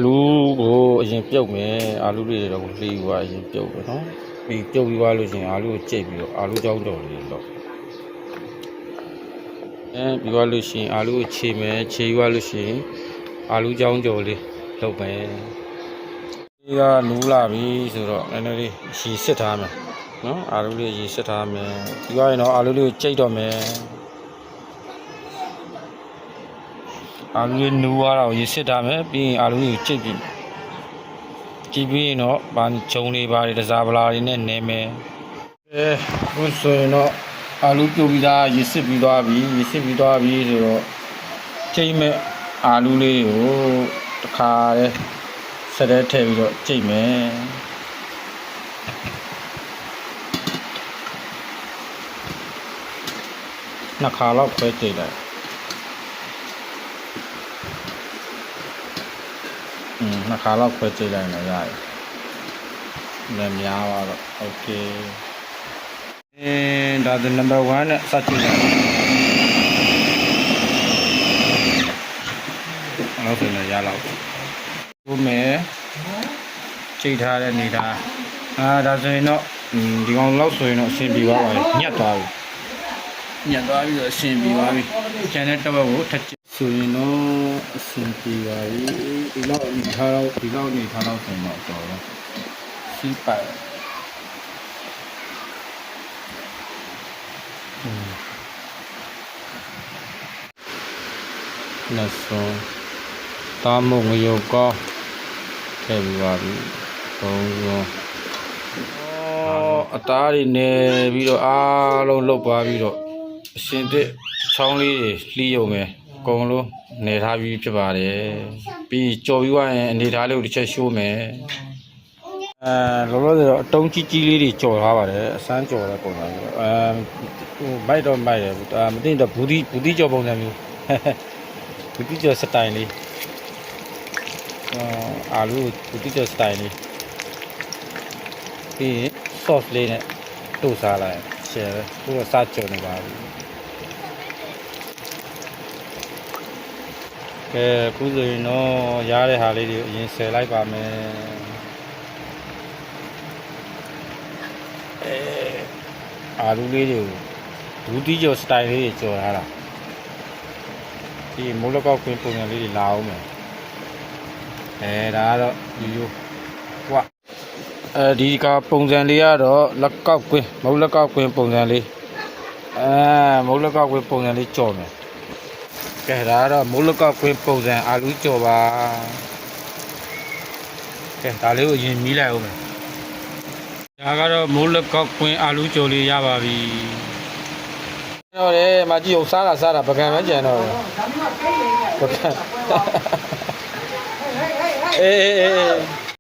လူကိုအရင်ပြုတ်မယ်အာလူလေးတွေတော့လှီးသွားအရင်ပြုတ်ပဲနော်ပြီးပြုတ်ပြီးသွားလို့ရှိရင်အာလူကိုကြိတ်ပြီးတော့အာလူကြောင်းတော်လေးတော့ပြီးသွားလို့ရှိရင်အာလူကိုခြေမယ်ခြေယူသွားလို့ရှိရင်အာလူကြောင်းတော်လေးလုပ်မယ်ဒီကနူးလာပြီဆိုတော့နည်းနည်းလေးရေစစ်ထားမယ်နော်အာလူလေးရေစစ်ထားမယ်ပြီးသွားရင်တော့အာလူလေးကိုကြိတ်တော့မယ်အာလူလေးနူးသွားတော့ရေစစ်ထားမယ်ပြီးရင်အာလူလေးကိုကြိတ်ပြီးကြည့်ပြီးတော့ဘာဂျုံလေးပါတစားပလာတွေနဲ့နဲမယ်ဘုဆိုရင်တော့အာလူပြုတ်ပြီးသားရေစစ်ပြီးသွားပြီရေစစ်ပြီးသွားပြီဆိုတော့ကြိတ်မဲ့အာလူလေးကိုတစ်ခါတည်းဆက်တဲ့ထည့်ပြီးတော့ကြိတ်မယ်နှစ်ခါလောက်ခွဲကြိတ်လိုက်နှစ်ခါလောက်ခွဲကြိတ်လိုက်လည်းရတယ်လည်းများပါတော့โอเคဒါဆိုနံပါတ်1နဲ့စကြည့်လိုက်နောက်ဆိုလည်းရလောက်ဘုမဲကြိတ်ထားတဲ့နေတာဒါဆိုရင်တော့ဒီကောင်လောက်ဆိုရင်တော့အဆင်ပြေသွားပါပြီညက်သွားပြီညက်သွားပြီးတော့အဆင်ပြေသွားပြီကျန်တဲ့တစ်ပတ်ကိုထပ်ဆိုရင်တော့အဆင်ပြေပါပြီဒီလောက်အနေထားတော့ဒီလောက်အနေထားတော့ဆိုရင်တော့တော်တော့စီးပိုက်နောက်ဆုံးတာမုံငရုတ်ကောထည့်ပြီးပါပြီဘုံဆုံးအသားတွေနေပြီးတော့အားလုံးလုတ်သွားပြီးတော့အရှင်တစ်ချောင်းလေးတွေလှီးရုံပဲအကုန်လုံးနေထားပြီးဖြစ်ပါတယ်ပြီးကြော်ပြီးသွားရင်အနေထားလေးကိုတစ်ချက်ရှိုးမယ်လောလောဆယ်တော့အတုံးကြီးကြီးလေးတွေကြော်ထားပါတယ်အစမ်းကြော်တဲ့ပုံစံမျိုးမိုက်တော့မိုက်တယ်မသိတော့ဘူးဒီကြော်ပုံစံမျိုးဘူးဒီကြော်စတိုင်လေးအာလူဘူးဒီကြော်စတိုင်လေးပြီး sauce လေးနဲ့တို့စားလိုက်ရှယ်ပဲသူကစားကြော်နေပါဘူးကဲခုဆိုရင်တော့ရတဲ့ဟာလေးတွေအရင်ဆယ်လိုက်ပါမယ်အာလူလေးတွေဘူးတီကျော်စတိုင်လေးတွေကြော်ထားတာဒီမိုးလကောက်ခွင်းပုံစံလေးတွေလာအောင်မယ်ဒါကတော့ရိုးဟွာဒီကပုံစံလေးကတော့လက်ကောက်ခွင်းမိုးလက်ကောက်ခွင်းပုံစံလေးမိုးလက်ကောက်ခွင်းပုံစံလေးကြော်မယ်ကဲဒါကတော့မိုးလက်ကောက်ခွင်းပုံစံအာလူကြော်ပါကဲဒါလေးကိုအရင်မီးလိုက်အောင်မယ်ဒါကတော့မိုးလက်ကောက်ခွင်းအာလူကြော်လေးရပါပြီတော့လေမကြည့်အောင်စားတာပကံပဲကြံတော့တယ်ပကံအေး